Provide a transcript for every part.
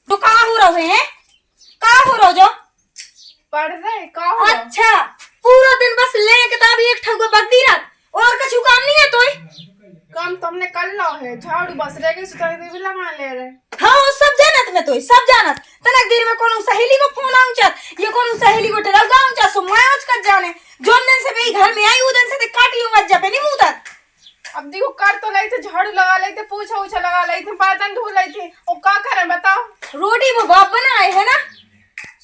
तो कहाँ हो रहे हैं? कहाँ हो रहे जो? पढ़ रहे का हो? अच्छा, पूरा दिन बस ले किताब एक ठगो बकती रात और कुछ काम नहीं है तोय? काम तो हमने कर लो है, झाड़ू बस रह गई सुताई भी लगा ले रहे। हाँ सब जानत में तोय, सब जानत। तनक देर में कोनो सहेली को फोन आऊं चा, ये कोनो सहेली को टेलर गाऊं चा, सो मैं आज कर जाने। जोन दिन से मैं घर में आई उदन से ते काटी मत जा पे नहीं मुंह तक। अब देखो कर तो लाई थे, झाड़ू लगा लाई थे, पोछा उछा लगा लाई थे, बर्तन धो लाई थे, और क्या करें बताओ? रोटी वो बाप बनाए है ना?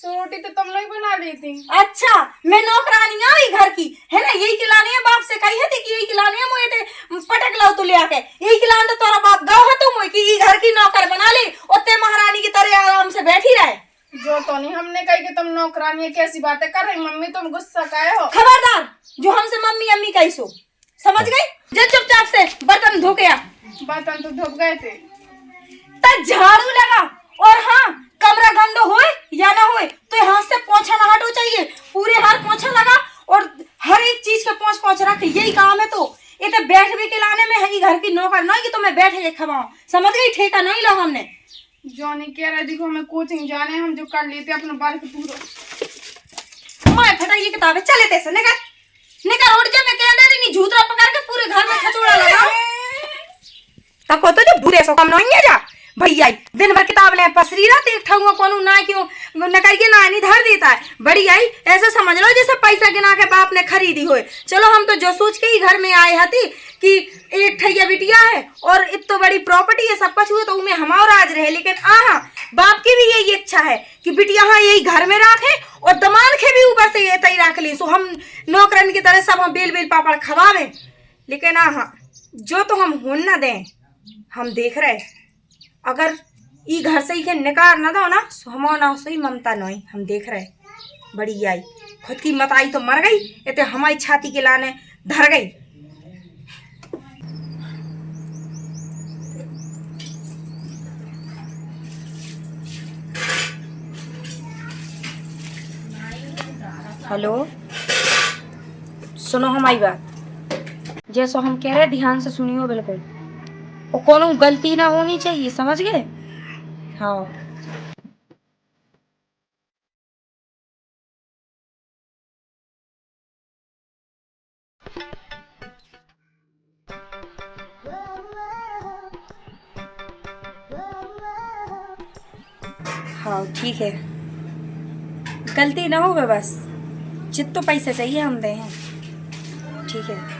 सो रोटी तो तुम लोग बना ली थी। अच्छा, मैं नौकरानी आई घर की है ना, यही खिलानी है। बाप से कही है कि यही खिलानी है, मोए पटक लाओ तू ले आके यही खिलान तो तोरा बाप गाँव है तुम कि ये घर की नौकर बना ले और ते महारानी की तरह आराम से बैठी रहे। जो तो नहीं हमने कही कि तुम नौकरानी है, कैसी बातें कर रही मम्मी, तुम गुस्सा काहे हो? खबरदार, जो हमसे मम्मी अम्मी कही सो, समझ गई? जो चुपचाप से बर्तन धो के आ। बर्तन तो धोप गए थे, तब झाड़ू लगा। और हाँ, कमरा गंदा होए या ना होए तो हाथ से पोंछा ना हटो चाहिए, पूरे हाथ पोंछा लगा और हर एक चीज के पोंछ पोंछ रख, यही काम है। तो ये तो बैठ भी के लाने में है घर की नौकर नहीं कि तो मैं बैठ के खवाऊं, समझ गई? ठेका नहीं लो हमने। जो नहीं कह रहे, देखो हमें कोचिंग जाने, हम जो कर लेते अपने बाल के पूरा मैं फटा ये किताबें चले तैसे निकर उठ जा। मैं कह दे रही झूठरा पकड़ के पूरे घर में खचोड़ा लगाओ तक तो जो बुरे सो काम नहीं है जा भैया। दिन भर किताब ले पसरी रहती एक ठगुआ कोनो ना क्यों न कहिए ना नहीं धर देता है। बड़ी आई ऐसे समझ लो जैसे पैसा गिना के बाप ने खरीदी होए। चलो हम तो जो सोच के ही घर में आए हती कि एक ठैया बिटिया है और इतनी बड़ी प्रॉपर्टी है, सब कुछ हुए तो उनमें हमारा राज रहे। लेकिन बाप की भी यही इच्छा है कि बिटिया हाँ यही घर में रखे और दमान के भी ऊपर से ये तय रख ली, सो हम नौकरन की तरह सब हम बेल बेल पापड़ खवावे। लेकिन जो तो हम होन ना दें, हम देख रहे अगर ई घर से ही के निकार ना दो ना, सो हम ना सही ममता नहीं, हम देख रहे। बड़ी आई खुद की मत आई तो मर गई, इतने हमारी छाती के लाने धर गई। हेलो, सुनो हमारी बात, जैसा हम कह रहे ध्यान से सुनियो बिल्कुल। और कोनो गलती ना होनी चाहिए, समझ गए? हाँ हाँ ठीक है, गलती ना हो बस, जितना पैसा चाहिए हम दे हैं, ठीक है।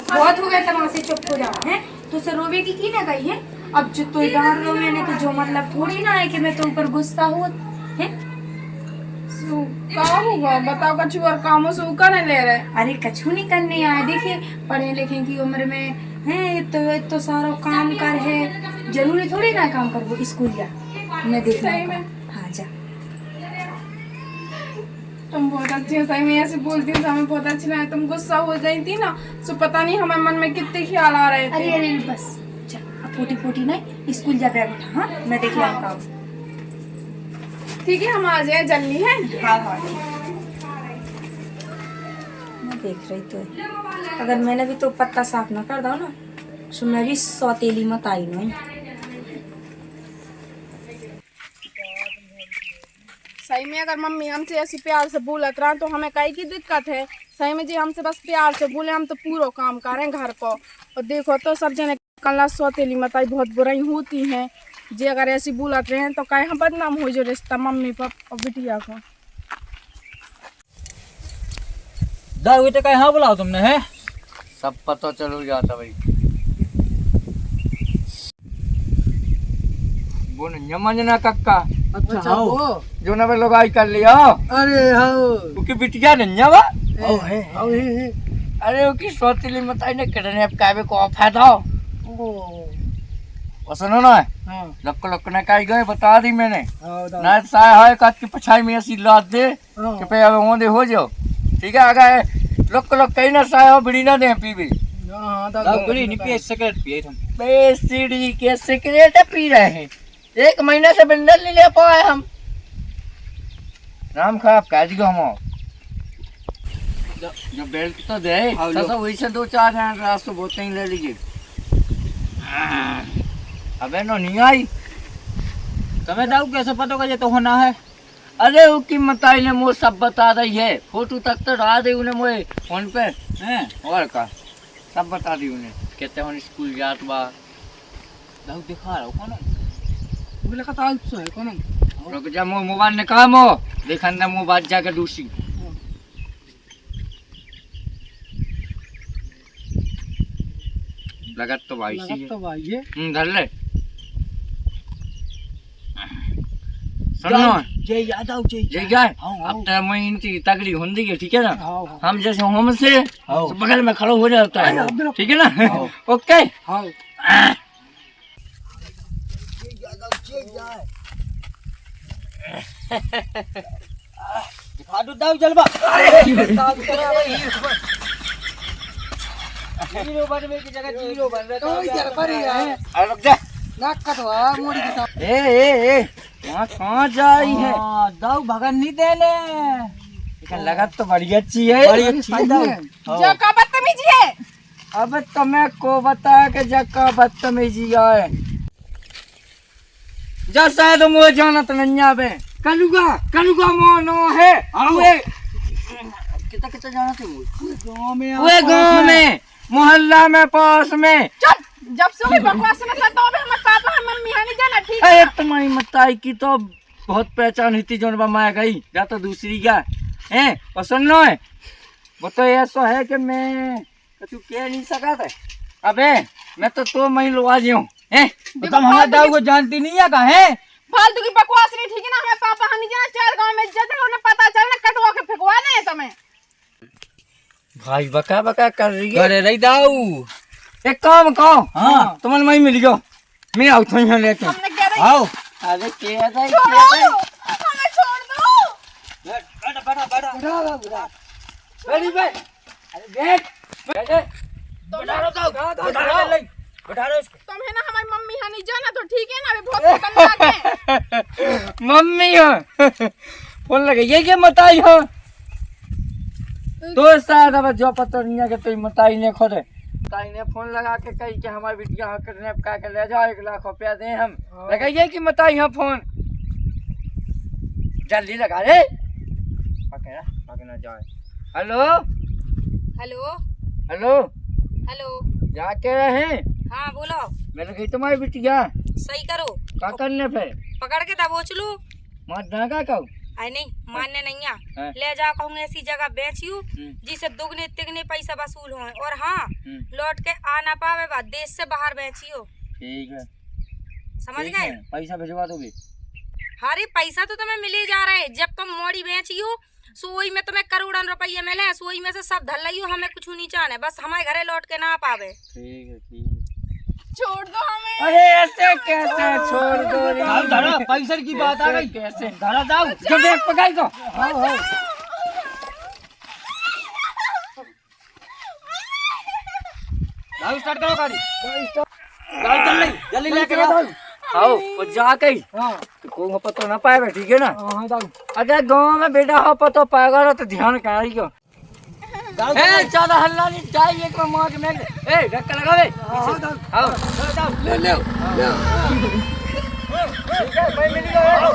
बहुत हो गया तमाशे, चुप हो जाओ हैं। तुझसे रोवे की ना गई है, अब जो तो डांट रो मैंने तो जो मतलब थोड़ी ना है कि मैं तो ऊपर गुस्सा हूँ हैं। का होगा बताओ, कछु और कामों से करने ले रहे? अरे कछु नहीं करने आए, देखिए पढ़े लिखे की उम्र में है तो सारा काम कर है, जरूरी थोड़ी ना काम कर वो स्कूल जा, मैं देख रही हूँ। हाँ जा, तुम बहुत अच्छी हो, सही में ऐसे बोलती हो हमें बहुत अच्छी लगे। तुम गुस्सा हो गई थी ना, सो पता नहीं हमारे मन में कितने ख्याल आ रहे थे। अरे बस जा, अब फोटी फोटी नहीं, स्कूल जा बैग उठा। हाँ मैं देख रहा हूँ। ठीक है, हम आ जाए जल्दी है। हाँ हाँ मैं देख रही तो, अगर मैंने भी तो पत्ता साफ ना कर दो ना, तो मैं भी सौतेली मत आई नहीं। सही में अगर मम्मी हमसे ऐसे प्यार से बोलत रहा तो हमें कई की दिक्कत है। सही में जी हमसे बस प्यार से बोले, हम तो पूरा काम करें घर को। और देखो तो सब जने कल सौतेली मताई बहुत बुराई होती हैं, जी अगर ऐसी बोलत रहे तो कहीं हम बदनाम हो जो रिश्ता मम्मी पापा और बिटिया को। दाऊ तो कहीं हाँ बुलाओ तुमने है, सब पता चल जाता भाई। वो मंजना कक्का, अच्छा हाँ जो ना लोग आई कर लिया। अरे हाँ उसकी बिटिया नन्या बा, है अरे उसकी सौतीली मताई ने किडनैप काबे को फायदा। और सुनो ना, हाँ लक्क ने कही गए बता दी मैंने। हाँ दाऊ ना साया है काट की पछाई में ऐसी लाद दे हाँ कि पे अब ओंदे हो जाओ। ठीक है, अगर लक्क कहीं ना साया बिड़ी ना दे पी भी। हाँ दाऊ दाऊ बिड़ी नहीं पिए, सिगरेट पिए हम। बेसीडी के सिगरेट पी रहे हैं। 1 महीने से बंडल नहीं ले पाए हम। नाम खराब कर दियो हम। जो बेल्ट तो दे, ससा वही से 2-4 हैं रात तो बहुत नहीं ले लीजिए। अबे नो नहीं आई। तुम्हें दाऊ कैसे पता का ये तो होना है? अरे वो की मताई ने मुझे सब बता रही है। फोटो तक तो डाल दे उन्हें मुझे फोन पे हैं, और का सब बता दी उन्हें। कहते हैं स्कूल जात बा। दाऊ दिखा रहा हूँ कौन मुझे लगा था उससे है कौन रुक जा, मो मोबाइल निकाल मो देखन दे मो बात जाके दूसरी। लगत तो भाई सी है। तो भाई ये धर ले। सुनो जय याद आओ जय जय जाए। हाँ, अब तो मैं इनकी तगड़ी होंगी है, ठीक है ना। हाँ हाँ हम जैसे हम से हाँ। तो बगल में खड़ो हो जाता है, हाँ। ठीक है ना। हाँ। ओके। हाँ दिखा दो दाऊ जलवा। जीरो बनने की जगह जीरो बन रहा है। तो इधर पर ही है। अरे रुक जा। नाक कटवा मोड़ी के साथ। ए वहाँ कहाँ जाई है? हाँ, दाऊ भगन नहीं देने। लेकिन लगत तो बड़ी अच्छी है। बड़ी अच्छी है दाऊ। जो का बदतमीजी है। अब तुम्हें को बता के जक्का बदतमीजी है। जा शायद मुझे जाना तो नहीं आवे। कलुगा मोनो है। वे कितना जाना थे गाँव में वे गाँव में, मोहल्ला में, पास में। चुप, जब से भी बकवास मत कर तो हमें पापा हम मम्मी हनी जाना ठीक है। अरे तुम्हारी मताई की तो बहुत पहचान हुई थी जो माया गई या तो दूसरी क्या है। और सुन लो है वो तो ऐसा है कि मैं तू कह नहीं सका था। अबे मैं तो मैं लुआ जी हूँ। तुम हमारे दाऊ को जानती नहीं है कहाँ है? फालतू की बकवास नहीं ठीक है ना। हमें पापा हनी जाना 4 गांव में इज्जत है, उन्हें पता चलना कटवा के फेंकवाना है तुम्हें। भाई बका बका कर रही है। अरे नहीं दाऊ। एक काम कहो। हाँ। तुम्हारे मैं मिल गयो, मैं आऊ थोड़ी यहाँ लेके। हमने कह रही आओ। अरे क्या था छोड़ो, हमें छोड़ दो। बैठा अरे बैठ, अरे बैठ, बैठ। बैठा रहे उसको। तुम्हें ना हमारी मम्मी हनी जाना तो ठीक है ना। अभी बहुत खतरनाक है। मम्मी हो फोन लगे ये क्या मताई हो तो शायद अब जो पता नहीं है कि तुम मताई ने खोदे। मताई ने फोन लगा के कही कि हमारी बिटिया किडनैप करके ले जाओ, 1 लाख रुपया दें हम। लगाइए कि मताई हो फोन जल्दी लगा रे पकड़ा जाए। Hello hello hello hello. क्या कह रहे हैं? हाँ बोलो। मैंने कही तुम्हारी बिटिया सही करो। क्या करने पे पकड़ के दबोच लू। मार डाका कहूँ आई नहीं मानने नहीं हाँ। आ। ले जा कहूँ ऐसी जगह बेचियो जिसे दुगने तिगने पैसा वसूल हो। और हाँ लौट के आ ना पावे बात देश से बाहर बेचियो। ठीक है समझ ठीक गए? है, पैसा भिजवा दोगे? हरे पैसा तो तुम्हें मिले जा रहा है। जब तुम मोड़ी बेचियो सोई में तुम्हें करोड़ों रुपये मिले, सोई में से सब धल लियो। हमें कुछ नहीं चाहने, बस हमारे घरे लौट के ना पावे। ठीक है ठीक है। छोड़ दो हमें। अरे ऐसे कैसे छोड़ दो रे? दाऊ धरा पैसे की बात आ गई। कैसे धरा दाऊ। जो बैग पकाई दो। दाऊ स्टार्ट करो गाड़ी। गाड़ी जल्दी लेके आओ। आओ वो जा गई हाँ को पता ना पाएगा, ठीक है ना। हाँ दाऊ। अगर गांव में बेटा हो पता पाएगा तो ध्यान करियो। दाऊ ए ज्यादा हल्ला नहीं चाहिए एक मार के मैं ए धक्का लगा बे। हाँ दाऊ। आओ दाऊ ले ले ठीक है भाई मिल गए। आओ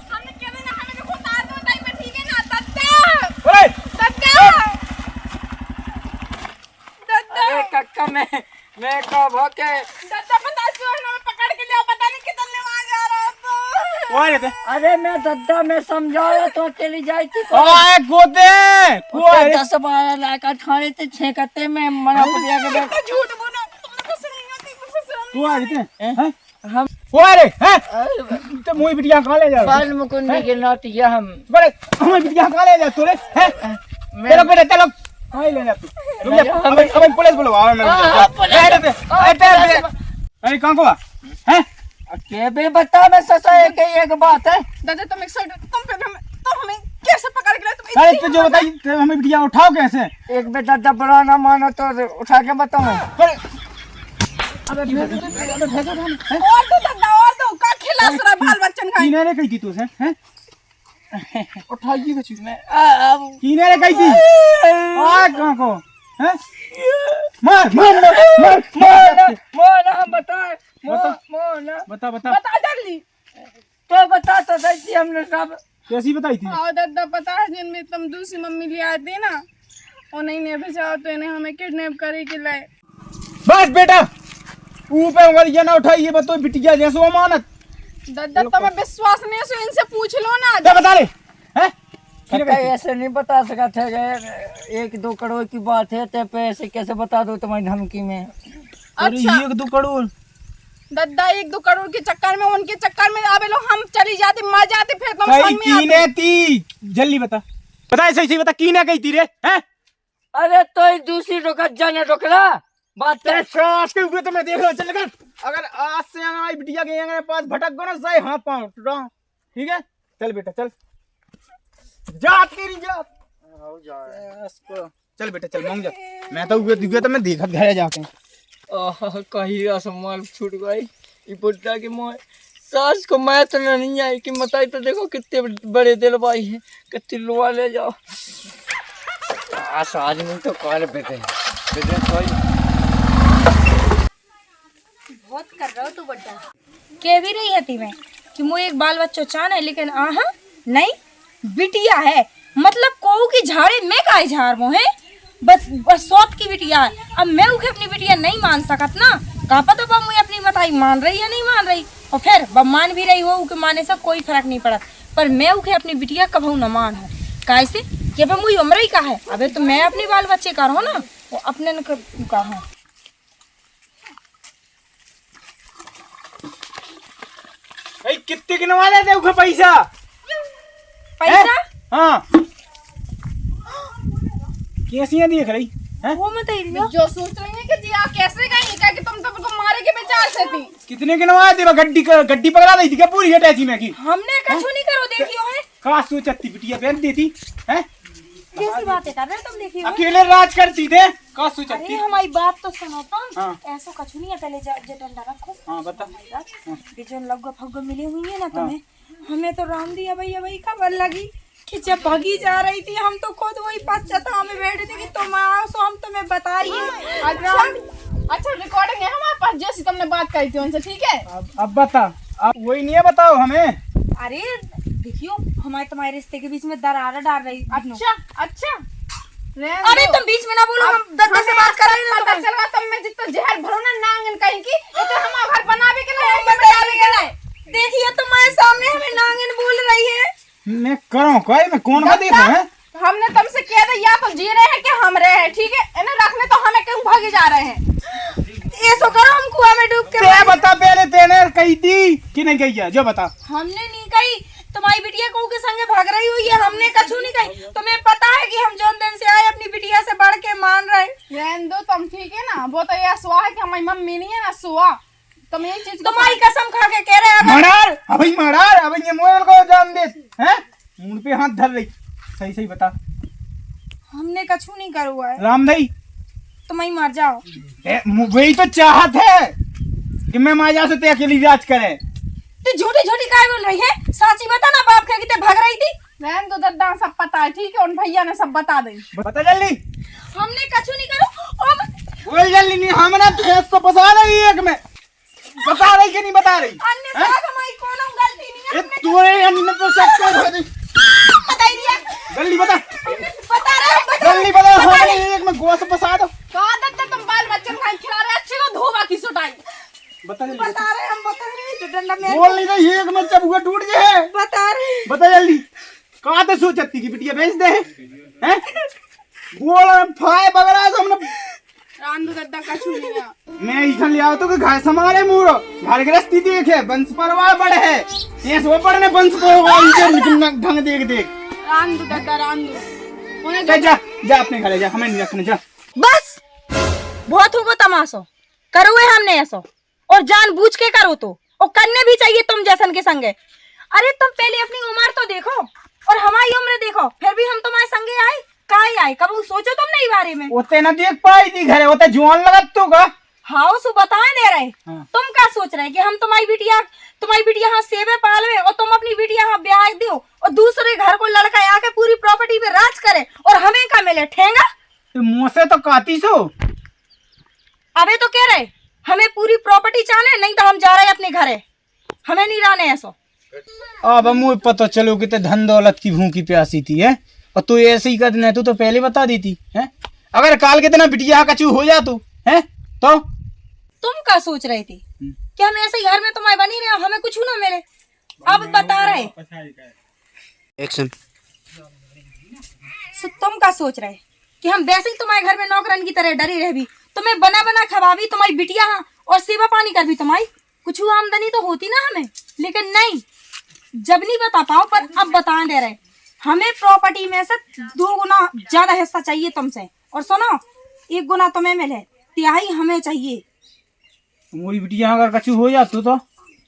हमने कह देना हमें देखो उतार दो टाइम में ठीक है ना। दद्दा अरे कक्का मैं कब हो के दद्दा पता क्यों हमें पकड़ के लिया। पता नहीं कितने वहां जा रहा था। वो आ रहे थे। अरे मैं दद्दा में समझाया तो चली जाई थी। ओए गोदे को आ रहे। 10-12 लाख खाने थे छेकते में मना पड़िया के बैठ। झूठ बोलो। तुमने कुछ नहीं होती कुछ को आ रहे थे हैं? हम ओ अरे हैं तो मोई बिटिया कहां ले जा बाल मुकुंदी के नौतिया हम बड़े हमें बिटिया कहां ले जा तू रे हैं चलो बेटा चलो कहां ले जा तू रुक जा अब पुलिस बुलवाओ मैं अरे कहां को हैं के भी बता मैं सचा एक बात है। दादा तुम एक साइड तुम हमें कैसे पकड़ के लाए? तुम अरे तू जो बताई हमें बिटिया उठाओ कैसे एक बेटा दबड़ा ना मानो तो उठा के बताऊं। अबे और दो का खिलास रहा बाल बच्चन का। कीने रे कही थी तू से हैं उठाइए बच्ची में कीने रे कही थी आ कहां को हैं मार मार मार मार मोना हम बताए बता। मोना बता बता बता जल्दी। तो बता तो सही हमने सब कैसी बताई थी हाँ दादा पता है जिनमें तुम दूसरी मम्मी ले आए थे ना और नहीं ने भेजा तो इन्हें हमें किडनैप करे के लाए। बस बेटा ऊपर उंगलियां ना उठाइए बतो बिटिया जैसो अमानत दादा तुम्हें विश्वास नहीं है सो इनसे पूछ लो ना। क्या बता ले हैं ऐसे नहीं बता सका थे 1-2 करोड़ की बात है ते पे ऐसे कैसे बता दो तुम्हारी धमकी में। अच्छा 1-2 करोड़ दादा 1-2 करोड़ के चक्कर में उनके चक्कर में आवे लो हम चली जाते मर जाते फिर तुम कई संग में कीने आते। थी जल्दी बता बता सही बता कीने कही थी रे हैं अरे तो दूसरी रोकत जाने रोकना बात तेरे श्वास के ऊपर तो मैं देख रहा हूं चल कर अगर आज से हमारी बिटिया के यहाँ पास भटक गो ना सही हाथ पांव टूटा ठीक है चल बेटा चल जात तेरी जात चल बेटा चल मांग जा मैं तो हुए तो मैं देखत घर जाके कहीं असमान छूट गई ये बुड्ढा की मोह सास को मैं तो नहीं आई कि बताई तो देखो कितने बड़े दिल भाई है कितने लुआ ले जाओ आज नहीं तो कॉल बेटे बहुत कर रहा हो तू बड्डा कह भी रही है मैं कि मुझे एक बाल बच्चो चान है लेकिन आहा नहीं बिटिया है मतलब कोऊ की झाड़े में काहे झाड़ मो है बस सौत की बिटिया है। अब मैं उसे अपनी बिटिया नहीं मान सकत ना का पता बा मुझे अपनी बताई मान रही या नहीं मान रही और फिर बब मान भी रही हो उके माने से कोई फर्क नहीं पड़त पर मैं उसे अपनी बिटिया कभू न मान हो कैसे कि अब मुझे उम्र ही का है अबे तो मैं अपने बाल बच्चे का रहो ना वो अपने न का हूँ। कितने के नवा देते उसे पैसा पैसा हाँ कैसी देख रही हैं वो मत ही जो सोच रही है कि जी आप कैसे गई क्या कि तुम सबको मारे के विचार से थी। कितने के नवा देते गड्डी पकड़ा दी थी क्या पूरी अटैची में की हमने कछु नहीं करो देखियो है का सोचती बिटिया पहन देती हैं कैसी बातें कर रहे हो तुम देखियो अकेले राज करती थे का अरे सोचती हमारी बात तो सुनो तुम हाँ। ऐसा कछु नहीं है पहले जो डंडा रखो हाँ बता ये जो लग्गो फग्गो मिली हुई है ना तुम्हें हमें तो राम दिया भैया खबर लगी कि जब भागी जा रही थी हम तो खुद वही पश्चाताप में बैठे थे कि तुम आओ सो हम तुम्हें बताइए। अच्छा रिकॉर्डिंग है हमारे पास जैसी तुमने बात कही थी उनसे ठीक है। अब बता अब वही नहीं है बताओ हमें। अरे देखियो हमारे तुम्हारे रिश्ते के बीच में दरार डाल रही। अच्छा अरे तुम बीच में ना बोलो हम दद्दा से बात कर रहे हैं पता चला तुम में जितना जहर भरो ना नांगन कहीं की तो हमारा घर बनावे के लिए बतावे के लिए देखिए तुम्हारे सामने हमें नांगन बोल रही है। मैं करूं कोई मैं कौन का देखो है हमने तुमसे किया था या तो जी रहे हैं कि हम रहे हैं ठीक है इन्हें रखने तो हमें क्यों भागे जा रहे हैं। ऐसा करो हम कुआं में डूब के ते बता पहले तेने कही थी कि नहीं कही है जो बता। हमने नहीं कही तुम्हारी बिटिया को के संगे भाग रही हुई है हमने कछु नहीं कही। तुम्हें पता है कि हम जोन दिन से आए अपनी बिटिया से बढ़ के मान रहे। रहने दो तुम ठीक है ना वो तो ये सुआ है कि हमारी मम्मी नहीं है ना सुआ तुम ये चीज तुम्हारी कसम खा के कह रहे हैं मर्डर अब ये मोबाइल को जान दे हैं मुंह पे हाथ धर रही सही सही बता। हमने कछु नहीं करा हुआ है। राम भाई तुम ही मर जाओ। वही तो चाहत है कि मैं माया से ते अकेली राज करे। तू झूठी झूठी काय बोल रही है साची बता ना बाप के कितने भाग रही थी। रहने दो दद्दा सब पता है ठीक है उन भैया ने सब बता दी बता जल्दी हमने कछु नहीं करो बोल जल्दी नहीं हमने फेस को फंसा रही एक में बता रही कि नहीं बता रही अन्य साहब हमारी कोनो गलती नहीं है। तूने अन्य तो सब कर दी बताई दिया जल्दी बता बता रहे जल्दी बता हमारे एक में गोश्त फंसा दो। कहा दद्दा तुम बाल बच्चन खाई खिला रहे अच्छे को धोबा की सुटाई बता जल्दी बता रहे हम बता रहे जो डंडा में बोल नहीं रही एक में जब हुआ टूट गए बता रहे बता जल्दी कहाँ तो सोचती की बिटिया भेज दे हैं बोल फाय बगड़ा तो हमने रांदू दद्दा कछु नहीं है। मैं इधर ले आओ तो कि घर संभाले मूरो घर गृहस्थी देखे वंश परिवार बड़े है ये सो पड़ने वंश परिवार ढंग देख देख रांदू दद्दा रांदू उन्हें जा जा जा अपने घरे जा हमें नहीं रखने जा। बस बहुत होगा तमाशो, करो है हमने ऐसा और जानबूझ के करो तो, और करने भी चाहिए तुम जैसन के संगे। अरे तुम पहले अपनी उम्र तो देखो और हमारी उम्र देखो, फिर भी हम तुम्हारे संगे आए काहे आए, कब सोचो तुमने इस बारे में? ओते न देख पाई थी घरे ओते जुआन लगत तो का हाँ सु बताए दे रहे। हाँ। तुम क्या सोच रहे कि हम तुम्हारी बिटिया हाँ सेवे पालवे और तुम अपनी बिटिया हाँ ब्याह दो और दूसरे घर को लड़का आके पूरी प्रॉपर्टी पे राज करे और हमें क्या मिले ठेंगा? तो मुंह से तो काती सो अबे तो कह रहे हमें पूरी प्रॉपर्टी चाहे, नहीं तो हम जा रहे हैं अपने घरे, हमें नहीं रहने ऐसा। अब मुझे पता चलो कि ते धन दौलत की भूखी प्यासी थी है और तू ऐसे ही कर नहीं तू तो पहले बता देती है। अगर काल के दिन बिटिया कचू हो जा तू है तो तुम क्या सोच रहे थे कि हम ऐसे ही घर में तुम्हारे बनी रहे, हमें कुछ ना मिले? अब बता रहे एक्शन। तुम क्या सोच रहे कि हम वैसे ही तुम्हारे घर में नौकरन की तरह डरे रह भी, तुम्हें बना बना खवावी तुम्हारी बिटिया हाँ और सेवा पानी कर भी तुम्हारी कुछ आमदनी तो होती ना हमें, लेकिन नहीं, जब नहीं बता पाओ पर अब बता दे रहे हमें प्रॉपर्टी में से 2 गुना ज्यादा हिस्सा चाहिए तुमसे, और सुनो 1 गुना तुम्हें मिले, तिहाई हमें चाहिए। मोरी बिटिया अगर कचू हो जा तू तो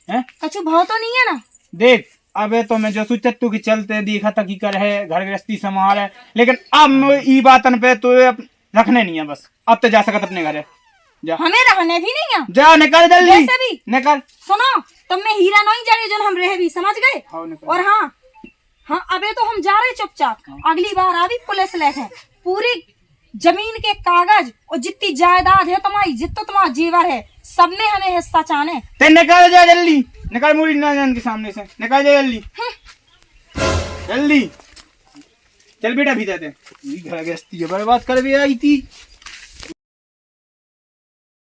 है कछु भाव तो नहीं है ना? देख अबे तो मैं जो सोचत तू कि चलते देखा था कि कर है घर गृहस्थी संभाल है, लेकिन अब ई बातन पे तो रखने नहीं है, बस अब तो जा सकत अपने घरे जा। हमें रहने भी नहीं है, जा निकल जल्दी वैसे भी निकल। सुनो तुम में हीरा नहीं जाने जो हम रह भी, समझ गए? हाँ, निकल। और हाँ हाँ अबे तो हम जा रहे चुपचाप, अगली बार आवी पुलिस लेके पूरी जमीन के कागज और जितनी जायदाद है तुम्हारी, जितना तुम्हारा जेवर है, सब में हमें हिस्सा चाहने। ते निकल जा जल्दी, निकल मोरी नाजन के सामने से निकल जा जल्दी जल्दी चल बेटा भीतर दे घर गृहस्थी बर्बाद कर भी आई थी।